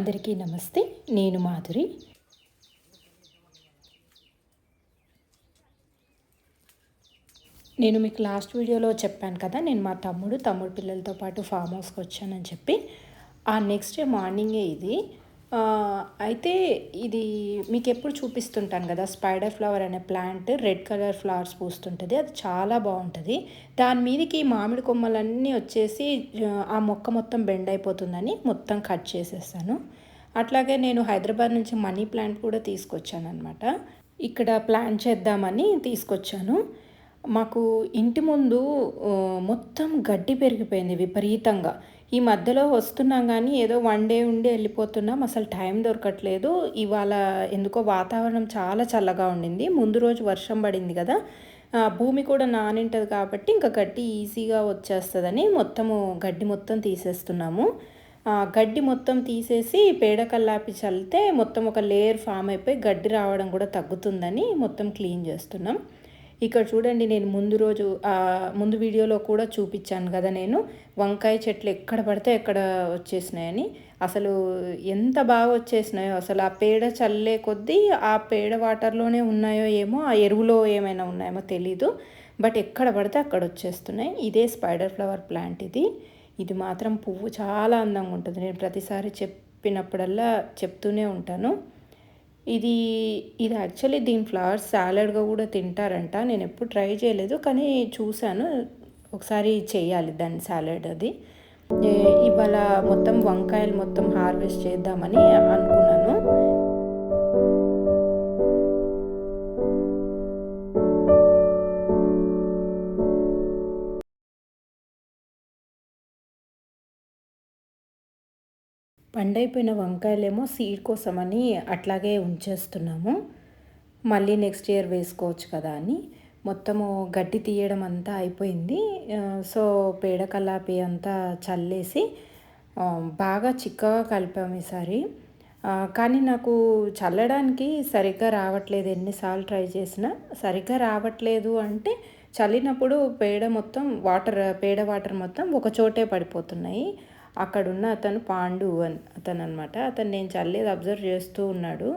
అందరికీ నమస్తే. నేను మాధురి. నేను మీకు లాస్ట్ వీడియోలో చెప్పాను కదా, నేను మా తమ్ముడు పిల్లలతో పాటు ఫామ్ హౌస్కి వచ్చానని చెప్పి. ఆ నెక్స్ట్ డే మార్నింగే ఇది. అయితే ఇది మీకు ఎప్పుడు చూపిస్తుంటాను కదా, స్పైడర్ ఫ్లవర్ అనే ప్లాంట్ రెడ్ కలర్ ఫ్లవర్స్ పూస్తుంటుంది. అది చాలా బాగుంటుంది. దాని మీదకి మామిడి కొమ్మలన్నీ వచ్చేసి ఆ మొక్క మొత్తం బెండ్ అయిపోతుందని మొత్తం కట్ చేసేసాను. అట్లాగే నేను హైదరాబాద్ నుంచి మనీ ప్లాంట్ కూడా తీసుకొచ్చాను అనమాట. ఇక్కడ ప్లాంట్ చేద్దామని తీసుకొచ్చాను. మాకు ఇంటి ముందు మొత్తం గడ్డి పెరిగిపోయింది విపరీతంగా. ఈ మధ్యలో వస్తున్నాం కానీ ఏదో వన్ డే ఉండి వెళ్ళిపోతున్నాం. అసలు టైం దొరకట్లేదు. ఇవాళ ఎందుకో వాతావరణం చాలా చల్లగా ఉండింది. ముందు రోజు వర్షం పడింది కదా, భూమి కూడా నానింటుంది కాబట్టి ఇంకా గడ్డి ఈజీగా వచ్చేస్తుందని మొత్తము గడ్డి మొత్తం తీసేస్తున్నాము. గడ్డి మొత్తం తీసేసి పేడ కల్లాపి చల్లితే మొత్తం ఒక లేయర్ ఫామ్ అయిపోయి గడ్డి రావడం కూడా తగ్గుతుందని మొత్తం క్లీన్ చేస్తున్నాం. ఇక్కడ చూడండి, నేను ముందు వీడియోలో కూడా చూపించాను కదా, నేను వంకాయ చెట్లు ఎక్కడ పడితే ఎక్కడ వచ్చేసినాయని. అసలు ఎంత బాగా వచ్చేసినాయో, అసలు ఆ పేడ చల్లే కొద్దీ ఆ పేడ వాటర్లోనే ఉన్నాయో ఏమో, ఆ ఎరువులో ఏమైనా ఉన్నాయేమో తెలీదు, బట్ ఎక్కడ పడితే అక్కడ వచ్చేస్తున్నాయి. ఇదే స్పైడర్ ఫ్లవర్ ప్లాంట్. ఇది మాత్రం పువ్వు చాలా అందంగా ఉంటుంది. నేను ప్రతిసారి చెప్పినప్పుడల్లా చెప్తూనే ఉంటాను. ఇది యాక్చువల్లీ దీని ఫ్లవర్స్ సాలడ్గా కూడా తింటారంట. నేను ఎప్పుడు ట్రై చేయలేదు, కానీ చూశాను. ఒకసారి చేయాలి దాన్ని సాలడ్. ఇవాళ మొత్తం వంకాయలు మొత్తం హార్వెస్ట్ చేద్దామని అనుకున్నాను. పండైపోయిన వంకాయలేమో సీడ్ కోసమని అట్లాగే ఉంచేస్తున్నాము. మళ్ళీ నెక్స్ట్ ఇయర్ వేసుకోవచ్చు కదా అని. మొత్తము గడ్డి తీయడం అంతా అయిపోయింది. సో పేడ కల్లాపి అంతా చల్లేసి బాగా చిక్కగా కలిపాము ఈసారి. కానీ నాకు చల్లడానికి సరిగ్గా రావట్లేదు. ఎన్నిసార్లు ట్రై చేసినా సరిగ్గా రావట్లేదు. అంటే చల్లినప్పుడు పేడ వాటర్ మొత్తం ఒక చోటే పడిపోతున్నాయి. అక్కడున్న అతను పాండు అతను అనమాట. అతను నేను చల్లేది అబ్జర్వ్ చేస్తూ ఉన్నాడు.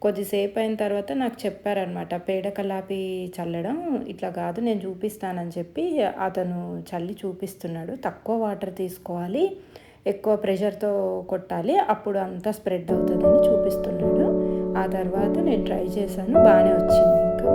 కొద్దిసేపు అయిన తర్వాత నాకు చెప్పారనమాట, పేడ కల్లాపి చల్లడం ఇట్లా కాదు, నేను చూపిస్తానని చెప్పి అతను చల్లి చూపిస్తున్నాడు. తక్కువ వాటర్ తీసుకోవాలి, ఎక్కువ ప్రెషర్తో కొట్టాలి, అప్పుడు అంతా స్ప్రెడ్ అవుతుందని చూపిస్తున్నాడు. ఆ తర్వాత నేను ట్రై చేశాను, బాగానే వచ్చింది. ఇంకా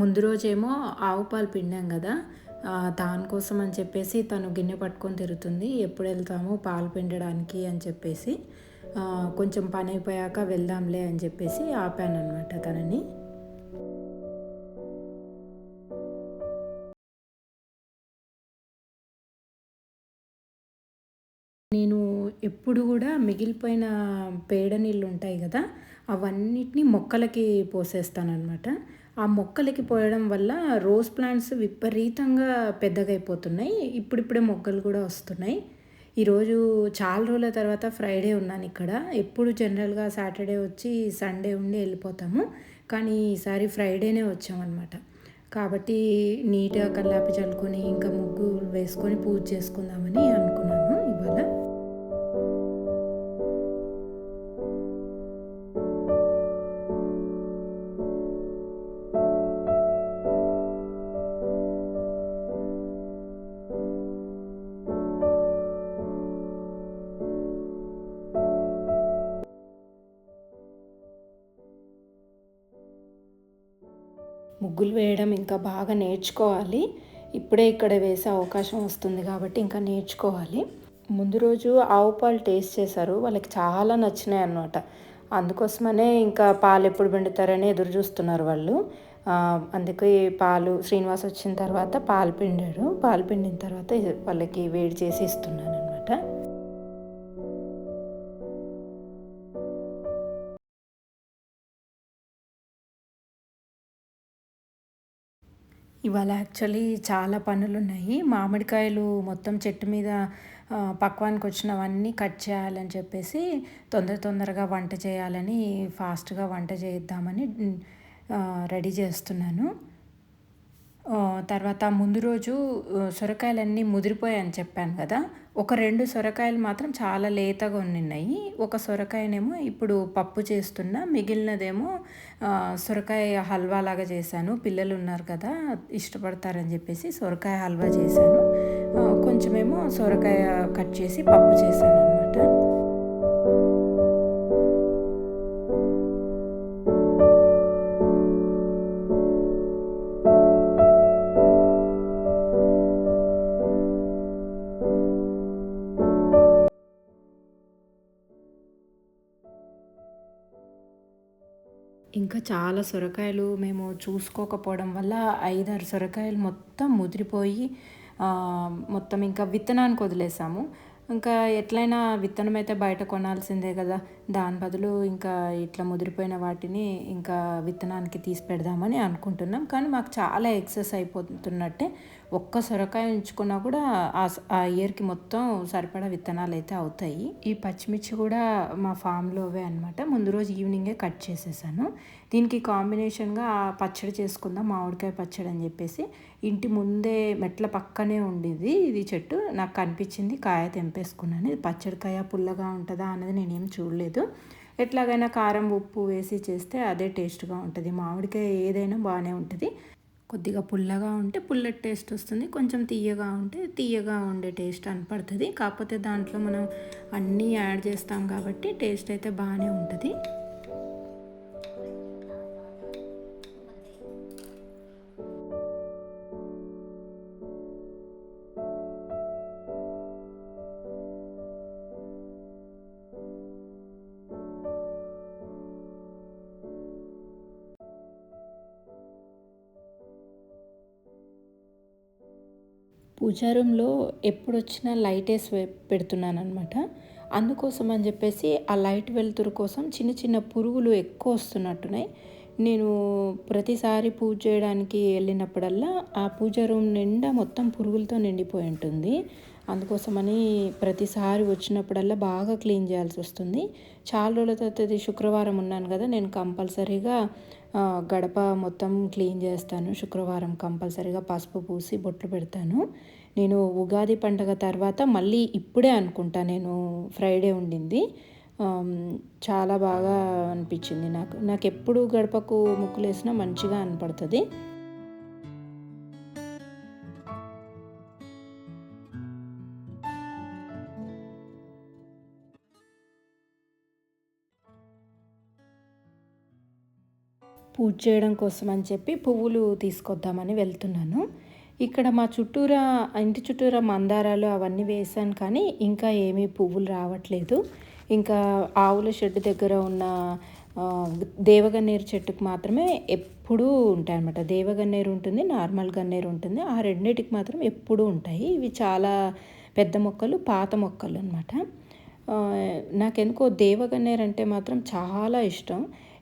ముందు రోజేమో ఆవు పాలు పిండాం కదా, దానికోసం అని చెప్పేసి తను గిన్నె పట్టుకొని తిరుగుతుంది. ఎప్పుడు వెళ్తాము పాలు పిండడానికి అని చెప్పేసి. కొంచెం పని అయిపోయాక వెళ్దాంలే అని చెప్పేసి ఆపాను అనమాట తనని. నేను ఎప్పుడు కూడా మిగిలిపోయిన పేడ నీళ్ళు ఉంటాయి కదా, అవన్నిటినీ మొక్కలకి పోసేస్తానన్నమాట. ఆ మొక్కలకి పోయడం వల్ల రోజ్ ప్లాంట్స్ విపరీతంగా పెద్దగైపోతున్నాయి. ఇప్పుడిప్పుడే మొగ్గలు కూడా వస్తున్నాయి. ఈరోజు చాలా రోజుల తర్వాత ఫ్రైడే ఉన్నాను ఇక్కడ. ఎప్పుడు జనరల్గా సాటర్డే వచ్చి సండే ఉండి వెళ్ళిపోతాము, కానీ ఈసారి ఫ్రైడేనే వచ్చామన్నమాట. కాబట్టి నీట్గా కల్లాపి చల్లుకొని ఇంకా ముగ్గు వేసుకొని పూజ చేసుకుందామని అనుకున్నాను ఇవాళ. ముగ్గులు వేయడం ఇంకా బాగా నేర్చుకోవాలి. ఇప్పుడే ఇక్కడ వేసే అవకాశం వస్తుంది కాబట్టి ఇంకా నేర్చుకోవాలి. ముందు రోజు ఆవు పాలు టేస్ట్ చేశారు, వాళ్ళకి చాలా నచ్చినాయి అన్నమాట. అందుకోసమనే ఇంకా పాలు ఎప్పుడు పిండుతారని ఎదురు చూస్తున్నారు వాళ్ళు. అందుకే శ్రీనివాస్ వచ్చిన తర్వాత పాలు పిండాడు. పాలు పిండిన తర్వాత వాళ్ళకి వేడి చేసి ఇస్తున్నాను అనమాట. ఇవాళ యాక్చువల్లీ చాలా పనులున్నాయి. మామిడికాయలు మొత్తం చెట్టు మీద పక్వానికొచ్చినవన్నీ కట్ చేయాలని చెప్పేసి తొందరగా వంట చేయాలని ఫాస్ట్‌గా వంట చేద్దామని రెడీ చేస్తున్నాను. తర్వాత ముందు రోజు సొరకాయలన్నీ ముదిరిపోయాయని చెప్పాను కదా! ఒక 2 సొరకాయలు మాత్రం చాలా లేతగా ఉండిన్నాయి. ఒక సొరకాయనేమో ఇప్పుడు పప్పు చేస్తున్నా. మిగిలినదేమో సొరకాయ హల్వా లాగా చేశాను. పిల్లలున్నారు కదా! ఇష్టపడతారని చెప్పేసి సొరకాయ హల్వా చేశాను. కొంచెమేమో సొరకాయ కట్ చేసి పప్పు చేశాననమాట. ఇంకా చాలా సొరకాయలు మేము చూసుకోకపోవడం వల్ల 5, 6 సొరకాయలు మొత్తం ముదిరిపోయి మొత్తం ఇంకా విత్తనానికి వదిలేసాము. ఇంకా ఎట్లైనా విత్తనం అయితే బయట కొనాల్సిందే కదా! దాని బదులు ఇంకా ఇట్లా ముదిరిపోయిన వాటిని ఇంకా విత్తనానికి తీసి పెడదామని అనుకుంటున్నాం. కానీ మాకు చాలా ఎక్సెస్ అయిపోతున్నట్టే. ఒక్క సొరకాయ ఉంచుకున్నా కూడా ఆ ఇయర్‌కి మొత్తం సరిపడా విత్తనాలైతే అవుతాయి. ఈ పచ్చిమిర్చి కూడా మా ఫామ్‌లోవే అనమాట. ముందు రోజు ఈవినింగే కట్ చేసేసాను. దీనికి కాంబినేషన్‌గా పచ్చడి చేసుకుందాం, మామిడికాయ పచ్చడి అని చెప్పేసి ఇంటి ముందే మెట్ల పక్కనే ఉండిద్ది ఇది చెట్టు. నాకు కనిపించింది, కాయ తెంపేసుకున్నాను. ఇది పచ్చడికాయ పుల్లగా ఉంటదా అన్నది నేనేం చూడలేదు. ఎట్లాగైనా కారం, ఉప్పు వేసి చేస్తే అదే టేస్ట్‌గా ఉంటది. మామిడికాయ ఏదైనా బానే ఉంటది. కొద్దిగా పుల్లగా ఉంటే పుల్లటి టేస్ట్ వస్తుంది. కొంచెం తియ్యగా ఉంటే తియ్యగా ఉండే టేస్ట్ కనపడుతది. కాకపోతే దాంట్లో మనం అన్నీ యాడ్ చేస్తాం కాబట్టి టేస్ట్ అయితే బానే ఉంటది. పూజా రూమ్‌లో ఎప్పుడొచ్చినా లైటేసి పెడుతున్నాననమాట. అందుకోసం అని జెప్పేసి ఆ లైట్ వెలుతురు కోసం చిన్న చిన్న పురుగులు ఎక్కువొస్తున్నట్టున్నాయి. నేను ప్రతిసారి పూజ చేయడానికి ఎళ్ళినప్పుడల్లా ఆ పూజా రూమ్ నిండా మొత్తం పురుగులతో నిండిపోయి ఉంటుంది. అందుకోసమని ప్రతిసారి వచ్చినప్పుడల్లా బాగా క్లీన్ చేయాల్సొస్తుంది. చాలా రోజుల తర్వాత ఇది శుక్రవారం ఉన్నాను గదా! నేను కంపల్సరీగా గడప మొత్తం క్లీన్ చేస్తాను. శుక్రవారం కంపల్సరీగా పసుపు పూసి బొట్లు పెడతాను. నేను ఉగాది పండగ తర్వాత మళ్ళీ ఇప్పుడే అనుకుంటా నేను ఫ్రైడే ఉండింది. చాలా బాగా అనిపించింది నాకు. నాకెప్పుడు గడపకు ముగ్గులేసినా మంచిగా కనపడతది. పూజ చేయడం కోసం అని చెప్పి పువ్వులు తీసుకొద్దామని వెళ్తున్నాను. ఇక్కడ మా చుట్టూరా ఇంటి చుట్టూరా మందారాలు అవన్నీ వేశాను కానీ ఇంకా ఏమీ పువ్వులు రావట్లేదు. ఇంకా ఆవుల షెడ్ దగ్గర ఉన్న దేవగన్నేరు చెట్టుకు మాత్రమే ఎప్పుడూ ఉంటాయన్నమాట. దేవగన్నేరు ఉంటుంది, నార్మల్ గన్నేరు ఉంటుంది. ఆ రెండిటికి మాత్రం ఎప్పుడూ ఉంటాయి. ఇవి చాలా పెద్ద మొక్కలు, పాత మొక్కలు అనమాట. నాకెందుకో దేవగన్నేరు అంటే మాత్రం చాలా ఇష్టం.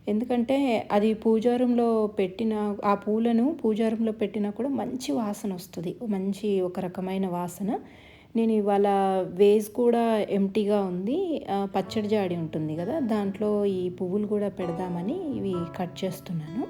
ఎందుకంటే అది పూజా రూమ్‌లో పెట్టిన ఆ పూలను పూజా రూమ్‌లో పెట్టినా కూడా మంచి వాసనొస్తది. మంచి ఒక రకమైన వాసన. నేను ఇవాళ వేస్ కూడా ఎంప్టీగా ఉంది. పచ్చడి జాడి ఉంటుంది గదా! దాంట్లో ఈ పువ్వులు గూడా పెడదామని ఇవి కట్ చేస్తున్నాను.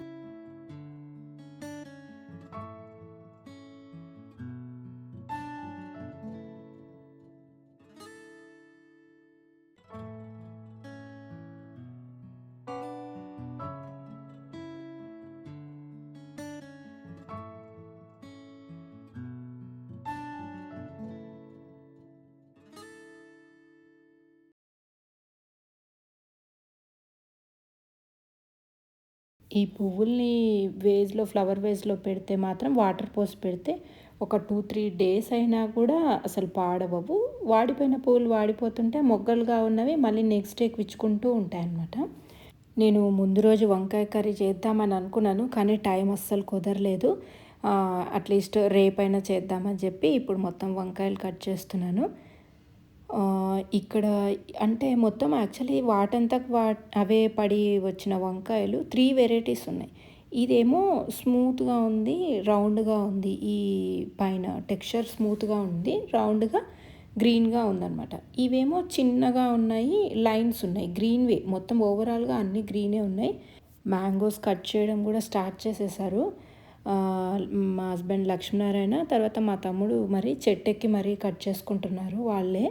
ఈ పువ్వుల్ని ఫ్లవర్ వేస్‌లో పెడితే మాత్రం వాటర్ పోసి పెడితే ఒక 2, 3 డేస్ అయినా కూడా అసలు పాడవవు. వాడిపోయిన పువ్వులు వాడిపోతుంటే మొగ్గలుగా ఉన్నవి మళ్ళీ నెక్స్ట్ డేకి విచ్చుకుంటూ ఉంటాయన్నమాట. నేను ముందు రోజు వంకాయ కర్రీ చేద్దామని అనుకున్నాను. కానీ టైం అస్సలు కుదరలేదు. అట్‌లీస్ట్ రేపైనా చేద్దామని చెప్పి ఇప్పుడు మొత్తం వంకాయలు కట్ చేస్తున్నాను. ఇక్కడ అంటే మొత్తం యాక్చువల్లీ వాటంతకు అవే పడి వచ్చిన వంకాయలు 3 వెరైటీస్ ఉన్నాయి. ఇదేమో స్మూత్‌గా ఉంది, రౌండ్‌గా ఉంది. ఈ పైన టెక్స్చర్ స్మూత్‌గా ఉంది, రౌండ్‌గా గ్రీన్‌గా ఉందనమాట. ఇవేమో చిన్నగా ఉన్నాయి, లైన్స్ ఉన్నాయి. గ్రీన్‌వే మొత్తం ఓవరాల్‌గా అన్నీ గ్రీనే ఉన్నాయి. మ్యాంగోస్ కట్ చేయడం కూడా స్టార్ట్ చేసేసారు. మా హస్బెండ్ లక్ష్మీనారాయణ, తర్వాత మా తమ్ముడు మరి చెట్టెక్కి మరీ కట్ చేసుకుంటున్నారు వాళ్ళే.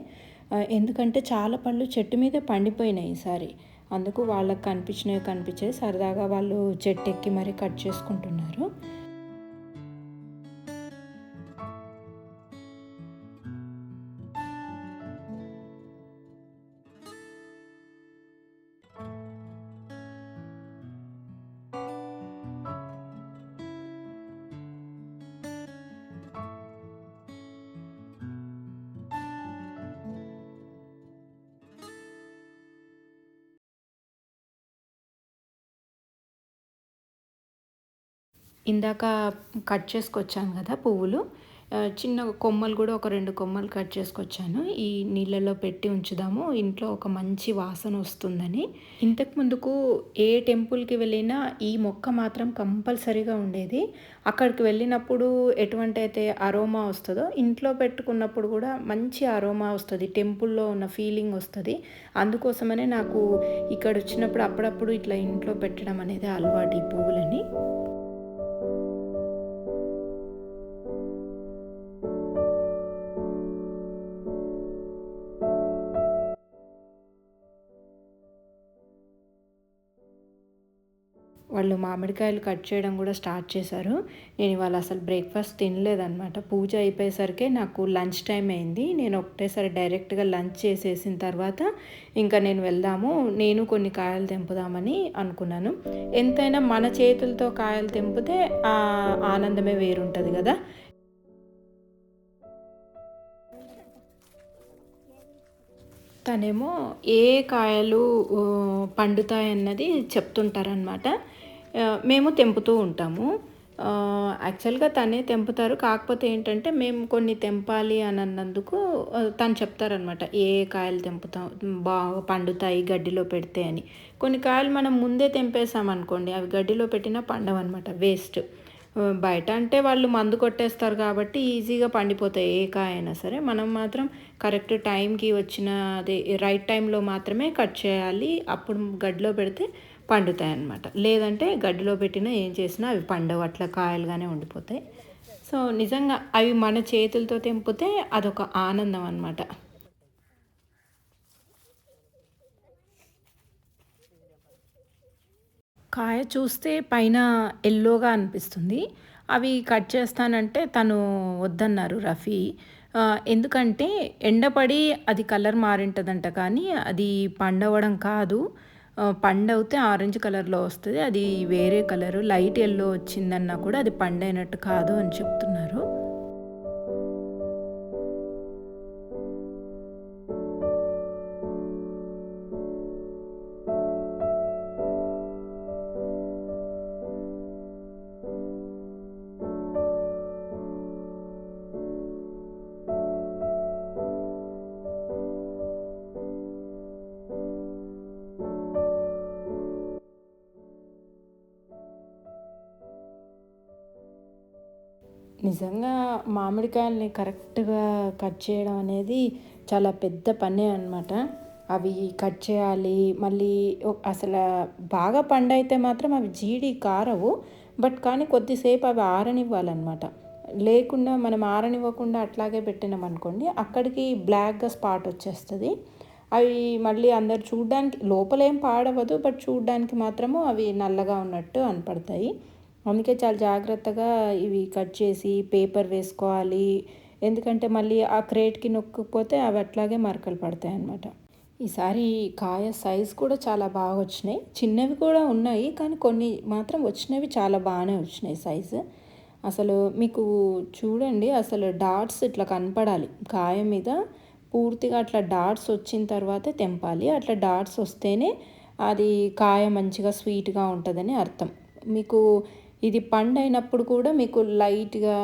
ఎందుకంటే చాలా పళ్ళు చెట్టు మీదే పండిపోయినాయి ఈసారి. అందుకు వాళ్ళకి కనిపించినవి కనిపించాయి. సరదాగా వాళ్ళు చెట్టెక్కి మరీ కట్ చేసుకుంటున్నారు. ఇందాక కట్ చేసుకొచ్చాను కదా పువ్వులు. చిన్న కొమ్మలు కూడా ఒక 2 కొమ్మలు కట్ చేసుకొచ్చాను. ఈ నీళ్ళలో పెట్టి ఉంచుదాము, ఇంట్లో ఒక మంచి వాసన వస్తుందని. ఇంతకు ముందుకు ఏ టెంపుల్‌కి వెళ్ళినా ఈ మొక్క మాత్రం కంపల్సరీగా ఉండేది. అక్కడికి వెళ్ళినప్పుడు ఎటువంటైతే అరోమా వస్తదో, ఇంట్లో పెట్టుకున్నప్పుడు కూడా మంచి అరోమా వస్తది. టెంపుల్‌లో ఉన్న ఫీలింగ్ వస్తది. అందుకోసమనే నాకు ఇక్కడొచ్చినప్పుడు అప్పుడప్పుడు ఇట్లా ఇంట్లో పెట్టడం అనేది అలవాటు ఈ పువ్వులని. వాళ్ళు మామిడికాయలు కట్ చేయడం కూడా స్టార్ట్ చేశారు. నేను ఇవాళ అసలు బ్రేక్‌ఫాస్ట్ తినలేదనమాట. పూజ అయిపోయేసరికే నాకు లంచ్ టైమ్ అయింది. నేను ఒకటేసారి డైరెక్ట్‌గా లంచ్ చేసేసిన తర్వాత ఇంకా నేను వెళ్దాము, నేను కొన్ని కాయలు తెంపుదామని అనుకున్నాను. ఎంతైనా మన చేతులతో కాయలు తెంపితే ఆ ఆనందమే వేరుంటది గదా! తనేమో ఏ కాయలు పండుతాయన్నది చెప్తుంటారనమాట. మేము తెంపుతూ ఉంటాము. యాక్చువల్‌గా తనే తెంపుతారు. కాకపోతే ఏంటంటే, మేము కొన్ని తెంపాలి అని అన్నందుకు తను చెప్తారనమాట. ఏ కాయలు తెంపుతాం బాగా పండుతాయి గడ్డిలో పెడితే అని. కొన్ని కాయలు మనం ముందే తెంపేసామనుకోండి, అవి గడ్డిలో పెట్టినా పండవనమాట, వేస్ట్. బయట అంటే వాళ్ళు మందు కొట్టేస్తారు కాబట్టి ఈజీగా పండిపోతాయి ఏ కాయ అయినా సరే. మనం మాత్రం కరెక్ట్ టైంకి వచ్చిన అదే రైట్ టైంలో మాత్రమే కట్ చేయాలి. అప్పుడు గడ్డిలో పెడితే పండుతాయన్నమాట. లేదంటే గడ్డిలో పెట్టినా ఏం చేసినా అవి పండవు, అట్లా కాయలుగానే ఉండిపోతాయి. సో, నిజంగా అవి మన చేతులతో తెంపితే అదొక ఆనందం అనమాట. కాయ చూస్తే పైన యెల్లోగా అనిపిస్తుంది. అవి కట్ చేస్తానంటే తను వద్దన్నారు రఫీ. ఎందుకంటే ఎండపడి అది కలర్ మారింటదంట కానీ అది పండవడం కాదు. పండవుతే ఆరెంజ్ కలర్‌లో వస్తది. అది వేరే కలరు లైట్ యెల్లో వచ్చిందన్నా కూడా అది పండైనట్టు కాదు అని చెప్తున్నారు. నిజంగా మామిడికాయల్ని కరెక్ట్‌గా కట్ చేయడం అనేది చాలా పెద్ద పనే అనమాట. అవి కట్ చేయాలి. మళ్ళీ అసల బాగా పండైతే మాత్రం అవి జీడి కారవు. బట్ కానీ కొద్దిసేపు అవి ఆరనివ్వాలనమాట. లేకుండా మనం ఆరనివ్వకుండా అట్లాగే పెట్టినామనుకోండి, అక్కడికి బ్లాక్‌గా స్పాట్ వచ్చేస్తది. అవి మళ్ళీ అందరు చూడ్డానికి లోపలేం పాడవదు. బట్ చూడ్డానికి మాత్రము అవి నల్లగా ఉన్నట్టు కనపడతాయి. అందుకే చాలా జాగ్రత్తగా ఇవి కట్ చేసి పేపర్ వేసుకోవాలి. ఎందుకంటే మళ్ళీ ఆ క్రేట్‌కి నొక్కకపోతే అవి అట్లాగే మరకలు పడతాయన్నమాట. ఈసారి కాయ సైజ్ కూడా చాలా బాగా వచ్చినాయి. చిన్నవి కూడా ఉన్నాయి. కానీ కొన్ని మాత్రం వచ్చినవి చాలా బాగానే వచ్చినాయి సైజు. అసలు మీకు చూడండి, అసలు డాట్స్ ఇట్లా కనపడాలి కాయ మీద. పూర్తిగా అట్లా డాట్స్ వచ్చిన తర్వాతే తెంపాలి. అట్లా డాట్స్ వస్తేనే అది కాయ మంచిగా స్వీట్‌గా ఉంటదని అర్థం. మీకు ఇది పండైనప్పుడు కూడా మీకు లైట్‌గా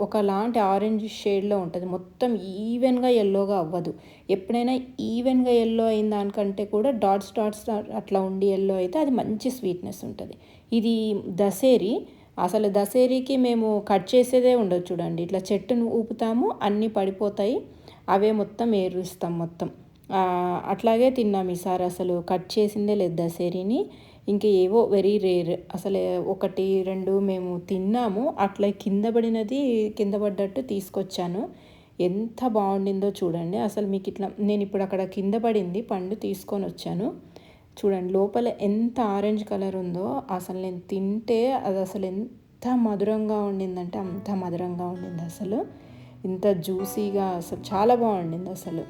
ఒకలాంటి ఆరెంజ్ షేడ్‌లో ఉంటది. మొత్తం ఈవెన్‌గా యెల్లోగా అవ్వదు. ఎప్పుడైనా ఈవెన్‌గా యెల్లో అయిన దానికంటే కూడా డాట్స్ డాట్స్ అట్లా ఉండి యెల్లో అయితే అది మంచి స్వీట్‌నెస్ ఉంటది. ఇది దశేరి. అసలు దశేరికి మేము కట్ చేసేదే ఉండదు చూడండి. ఇట్లా చెట్టును ఊపుతాము, అన్నీ పడిపోతాయి. అవే మొత్తం ఏరుస్తాం మొత్తం. అట్లాగే తిన్నాం ఈసారి. అసలు కట్ చేసిందే లేదు దశేరిని. ఇంక ఏవో వెరీ రేర్. అసలు 1, 2 మేము తిన్నాము. అట్లా కింద పడ్డట్టు తీసుకొచ్చాను. ఎంత బాగుండిందో చూడండి. అసలు మీకు ఇట్లా నేను ఇప్పుడు అక్కడ కింద పడింది పండు తీసుకొనొచ్చాను. చూడండి లోపల ఎంత ఆరెంజ్ కలర్ ఉందో. అసలు నేను తింటే అది అసలు ఎంత మధురంగా ఉండిందంటే అంత మధురంగా ఉండింది అసలు. ఇంత జ్యూసీగా అసలు చాలా బాగుండింది అసలు.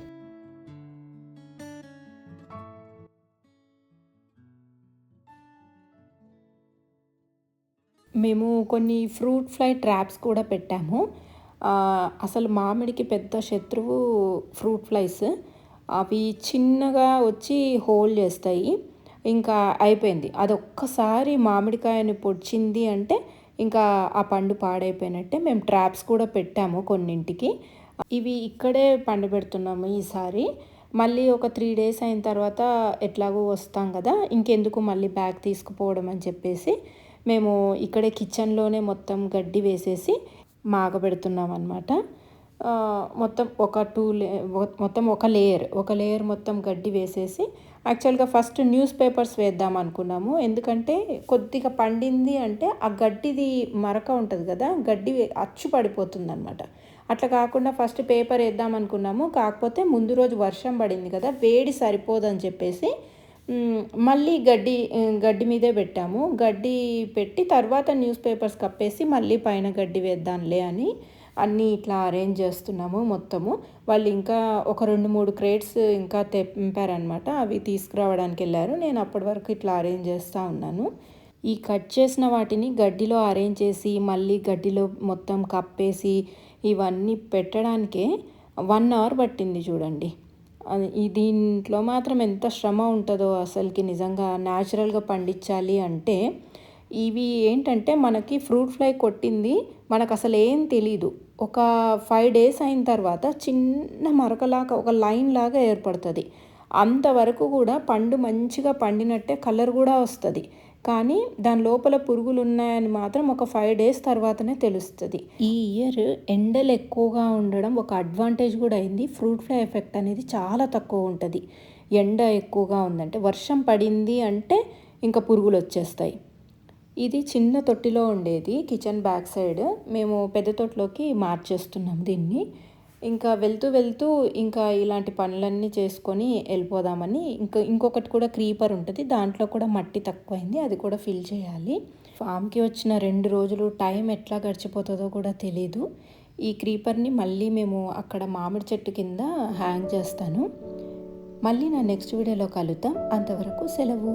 మేము కొన్ని ఫ్రూట్ ఫ్లై ట్రాప్స్ కూడా పెట్టాము. అసలు మామిడికి పెద్ద శత్రువు ఫ్రూట్ ఫ్లైస్. అవి చిన్నగా వచ్చి హోల్ చేస్తాయి. ఇంకా అయిపోయింది. అదొక్కసారి మామిడికాయని పొడిచింది అంటే ఇంకా ఆ పండు పాడైపోయినట్టే. మేము ట్రాప్స్ కూడా పెట్టాము కొన్నింటికి. ఇవి ఇక్కడే పండబెడుతున్నాము ఈసారి. మళ్ళీ ఒక 3 డేస్ అయిన తర్వాత ఎట్లాగో వస్తాం కదా! ఇంకెందుకు మళ్ళీ బ్యాగ్ తీసుకుపోవడం అని చెప్పేసి మేము ఇక్కడే కిచెన్‌లోనే మొత్తం గడ్డి వేసేసి మాగబెడుతున్నామనమాట. మొత్తం ఒక 2 లే మొత్తం ఒక లేయర్ మొత్తం గడ్డి వేసేసి యాక్చువల్‌గా ఫస్ట్ న్యూస్ పేపర్స్ వేద్దాం అనుకున్నాము. ఎందుకంటే కొద్దిగా పండింది అంటే ఆ గడ్డిది మరక ఉంటది కదా! గడ్డి అచ్చు పడిపోతుందనమాట. అట్లా కాకుండా ఫస్ట్ పేపర్ ఏద్దాం అనుకున్నాము. కాకపోతే ముందు రోజు వర్షం పడింది కదా! వేడి సరిపోదని చెప్పేసి మళ్ళీ గడ్డి మీదే పెట్టాము. గడ్డి పెట్టి తర్వాత న్యూస్ పేపర్స్ కప్పేసి మళ్ళీ పైన గడ్డి వేద్దాంలే అని అన్నీ ఇట్లా అరేంజ్ చేస్తున్నాము మొత్తము. వాళ్ళు ఇంకా ఒక 2, 3 క్రేట్స్ ఇంకా తెంపారనమాట. అవి తీసుకురావడానికెళ్లారు. నేను అప్పటి వరకు ఇట్లా అరేంజ్ చేస్తూ ఉన్నాను. ఈ కట్ చేసిన వాటిని గడ్డిలో అరేంజ్ చేసి మళ్ళీ గడ్డిలో మొత్తం కప్పేసి ఇవన్నీ పెట్టడానికే 1 అవర్ పట్టింది చూడండి. ఈ దీంట్లో మాత్రం ఎంత శ్రమ ఉంటుందో అసలుకి నిజంగా న్యాచురల్గా పండించాలి అంటే. ఇవి ఏంటంటే మనకి ఫ్రూట్ ఫ్లై కొట్టింది మనకు అసలు ఏం తెలీదు. ఒక 5 డేస్ అయిన తర్వాత చిన్న మరకలాగా ఒక లైన్ లాగా ఏర్పడుతుంది. అంతవరకు కూడా పండు మంచిగా పండినట్టే కలర్ కూడా వస్తుంది. కానీ దాని లోపల పురుగులు ఉన్నాయని మాత్రం ఒక 5 డేస్ తర్వాతనే తెలుస్తుంది. ఈ ఇయర్ ఎండలు ఎక్కువగా ఉండడం ఒక అడ్వాంటేజ్ కూడా అయింది. ఫ్రూట్ ఫ్లై ఎఫెక్ట్ అనేది చాలా తక్కువ ఉంటుంది. ఎండ ఎక్కువగా ఉందంటే వర్షం పడింది అంటే ఇంకా పురుగులు వచ్చేస్తాయి. ఇది చిన్న తొట్టిలో ఉండేది కిచెన్ బ్యాక్ సైడ్. మేము పెద్ద తొట్టిలోకి మార్చేస్తున్నాం దీన్ని. ఇంకా వెళ్తూ ఇంకా ఇలాంటి పనులన్నీ చేసుకొని వెళ్ళిపోదామని ఇంకొకటి కూడా క్రీపర్ ఉంటుంది. దాంట్లో కూడా మట్టి తక్కువైంది. అది కూడా ఫిల్ చేయాలి. ఫామ్‌కి వచ్చిన 2 రోజులు టైం ఎట్లా గడిచిపోతుందో కూడా తెలీదు. ఈ క్రీపర్‌ని మళ్ళీ మేము అక్కడ మామిడి చెట్టు కింద హ్యాంగ్ చేస్తాను. మళ్ళీ నా నెక్స్ట్ వీడియోలో కలుద్దాం. అంతవరకు సెలవు.